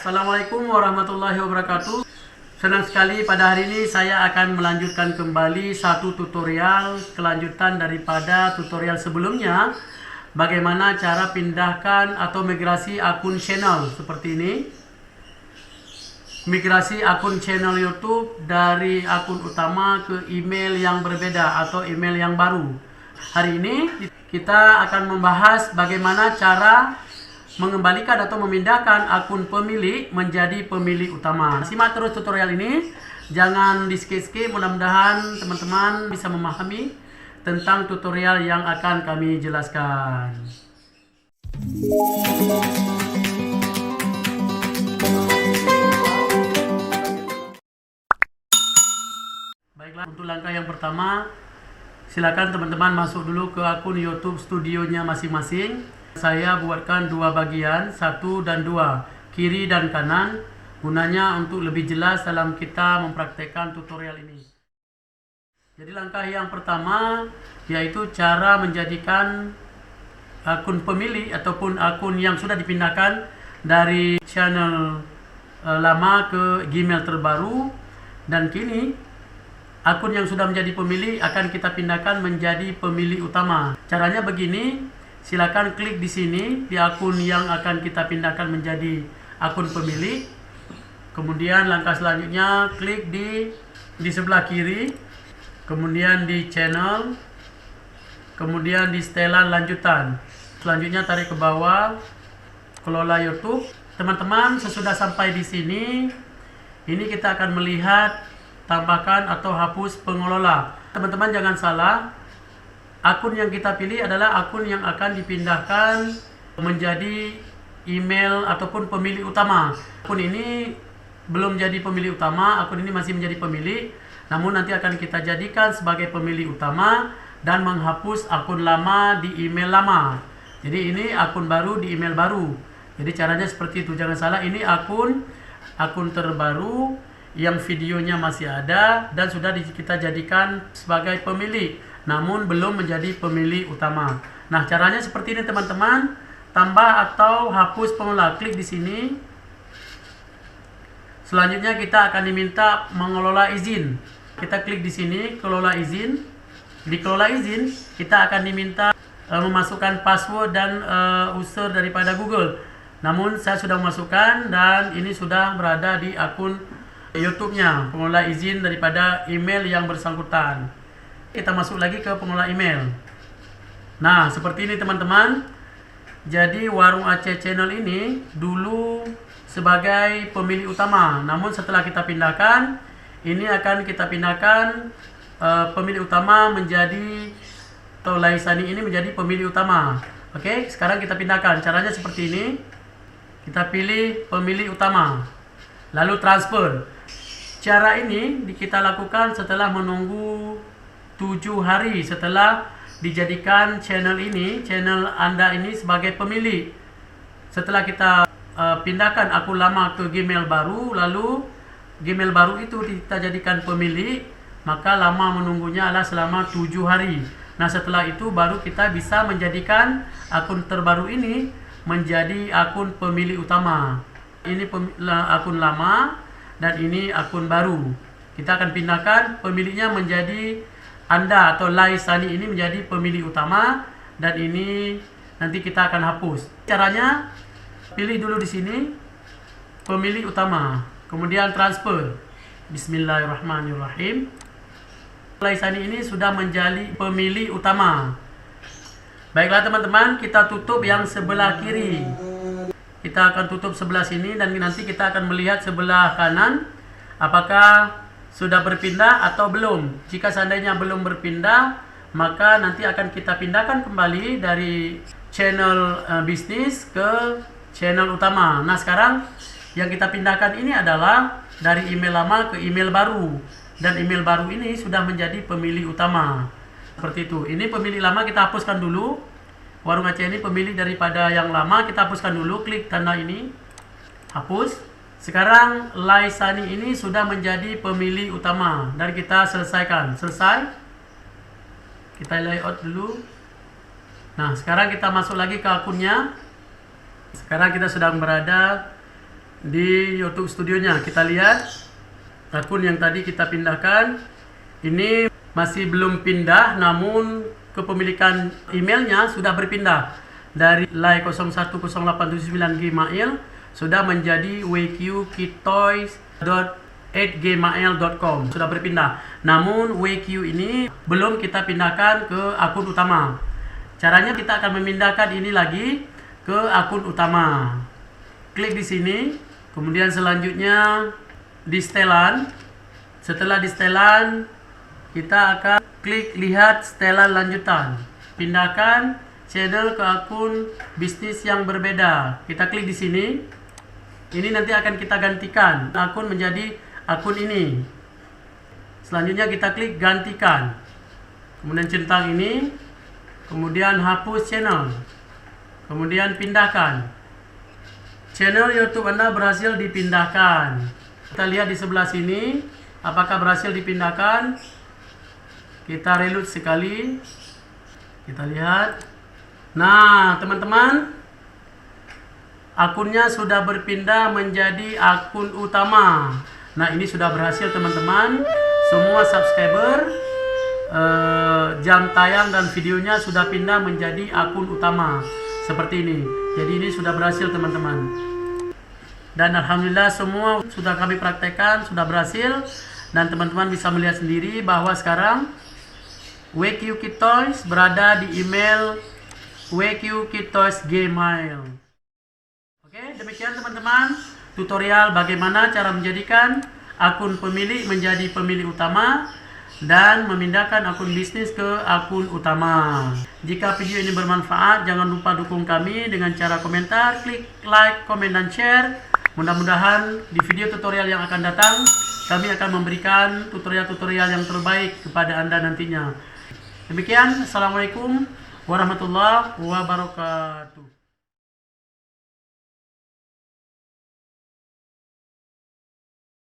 Assalamualaikum warahmatullahi wabarakatuh. Senang sekali pada hari ini saya akan melanjutkan kembali satu tutorial kelanjutan daripada tutorial sebelumnya. Bagaimana cara pindahkan atau migrasi akun channel seperti ini. Migrasi akun channel YouTube dari akun utama ke email yang berbeda atau email yang baru. Hari ini kita akan membahas bagaimana cara mengembalikan atau memindahkan akun pemilik menjadi pemilik utama. Simak terus tutorial ini, jangan di skip-skip. Mudah-mudahan teman-teman bisa memahami tentang tutorial yang akan kami jelaskan. Baiklah, untuk langkah yang pertama, silakan teman-teman masuk dulu ke akun YouTube studionya masing-masing. Saya buatkan dua bagian, 1 dan 2, kiri dan kanan, gunanya untuk lebih jelas dalam kita mempraktekkan tutorial ini. Jadi langkah yang pertama yaitu cara menjadikan akun pemilik ataupun akun yang sudah dipindahkan dari channel lama ke Gmail terbaru, dan kini akun yang sudah menjadi pemilik akan kita pindahkan menjadi pemilik utama. Caranya begini. Silakan klik di sini di akun yang akan kita pindahkan menjadi akun pemilik. Kemudian langkah selanjutnya klik di sebelah kiri, kemudian di channel, kemudian di setelan lanjutan. Selanjutnya tarik ke bawah, kelola YouTube. Teman-teman, sesudah sampai di sini, ini kita akan melihat tambahkan atau hapus pengelola. Teman-teman jangan salah. Akun yang kita pilih adalah akun yang akan dipindahkan menjadi email ataupun pemilik utama. Akun ini belum jadi pemilik utama, akun ini masih menjadi pemilik, namun nanti akan kita jadikan sebagai pemilik utama dan menghapus akun lama di email lama. Jadi ini akun baru di email baru. Jadi caranya seperti itu, jangan salah. Ini akun terbaru yang videonya masih ada dan sudah kita jadikan sebagai pemilik, namun belum menjadi pemilik utama. Nah, caranya seperti ini teman-teman. Tambah atau hapus pengelola. Klik di sini. Selanjutnya kita akan diminta mengelola izin. Kita klik di sini, kelola izin. Di kelola izin, kita akan diminta memasukkan password dan user daripada Google. Namun saya sudah memasukkan dan ini sudah berada di akun YouTube-nya, pengelola izin daripada email yang bersangkutan. Kita masuk lagi ke pengelola email. Nah, seperti ini teman-teman. Jadi Warung Aceh Channel ini dulu sebagai pemilik utama, namun setelah kita pindahkan, ini akan kita pindahkan pemilik utama menjadi, atau Laisani ini menjadi pemilik utama. Oke, sekarang kita pindahkan. Caranya seperti ini. Kita pilih pemilik utama, lalu transfer. Cara ini kita lakukan setelah menunggu 7 hari setelah dijadikan channel Anda ini sebagai pemilik. Setelah kita pindahkan akun lama ke Gmail baru, lalu Gmail baru itu kita jadikan pemilik, maka lama menunggunya adalah selama 7 hari. Nah, setelah itu baru kita bisa menjadikan akun terbaru ini menjadi akun pemilik utama. Ini akun lama dan ini akun baru. Kita akan pindahkan pemiliknya menjadi Anda atau Laisani ini menjadi pemilik utama, dan ini nanti kita akan hapus. Caranya pilih dulu di sini pemilik utama, kemudian transfer. Bismillahirrahmanirrahim. Laisani ini sudah menjadi pemilik utama. Baiklah teman-teman, kita tutup yang sebelah kiri. Kita akan tutup sebelah sini dan nanti kita akan melihat sebelah kanan apakah sudah berpindah atau belum. Jika seandainya belum berpindah, maka nanti akan kita pindahkan kembali dari channel bisnis ke channel utama. Nah, sekarang yang kita pindahkan ini adalah dari email lama ke email baru, dan email baru ini sudah menjadi pemilik utama. Seperti itu. Ini pemilik lama kita hapuskan dulu. Warung Aceh ini pemilik daripada yang lama, kita hapuskan dulu. Klik tanda ini, hapus. Sekarang Laisani ini sudah menjadi pemilik utama dan kita selesaikan. Selesai. Kita layout dulu. Nah, sekarang kita masuk lagi ke akunnya. Sekarang kita sedang berada di YouTube studionya. Kita lihat akun yang tadi kita pindahkan. Ini masih belum pindah, namun kepemilikan emailnya sudah berpindah dari lai010879gmail sudah menjadi wqkitoys@gmail.com, sudah berpindah. Namun WQ ini belum kita pindahkan ke akun utama. Caranya kita akan memindahkan ini lagi ke akun utama. Klik di sini, kemudian selanjutnya di setelan. Setelah di setelan, kita akan klik lihat setelan lanjutan. Pindahkan channel ke akun bisnis yang berbeda. Kita klik di sini. Ini nanti akan kita gantikan akun menjadi akun ini. Selanjutnya kita klik gantikan. Kemudian centang ini. Kemudian hapus channel. Kemudian pindahkan. Channel YouTube Anda berhasil dipindahkan. Kita lihat di sebelah sini apakah berhasil dipindahkan. Kita reload sekali. Kita lihat. Nah, teman-teman, akunnya sudah berpindah menjadi akun utama. Nah, ini sudah berhasil, teman-teman. Semua subscriber, jam tayang dan videonya sudah pindah menjadi akun utama seperti ini. Jadi ini sudah berhasil, teman-teman. Dan alhamdulillah semua sudah kami praktekkan, sudah berhasil. Dan teman-teman bisa melihat sendiri bahwa sekarang WQ Kitoys berada di email WQ Kitoys Gmail. Oke, demikian teman-teman tutorial bagaimana cara menjadikan akun pemilik menjadi pemilik utama dan memindahkan akun bisnis ke akun utama. Jika video ini bermanfaat, jangan lupa dukung kami dengan cara komentar, klik like, komen, dan share. Mudah-mudahan di video tutorial yang akan datang, kami akan memberikan tutorial-tutorial yang terbaik kepada Anda nantinya. Demikian, Assalamualaikum warahmatullahi wabarakatuh.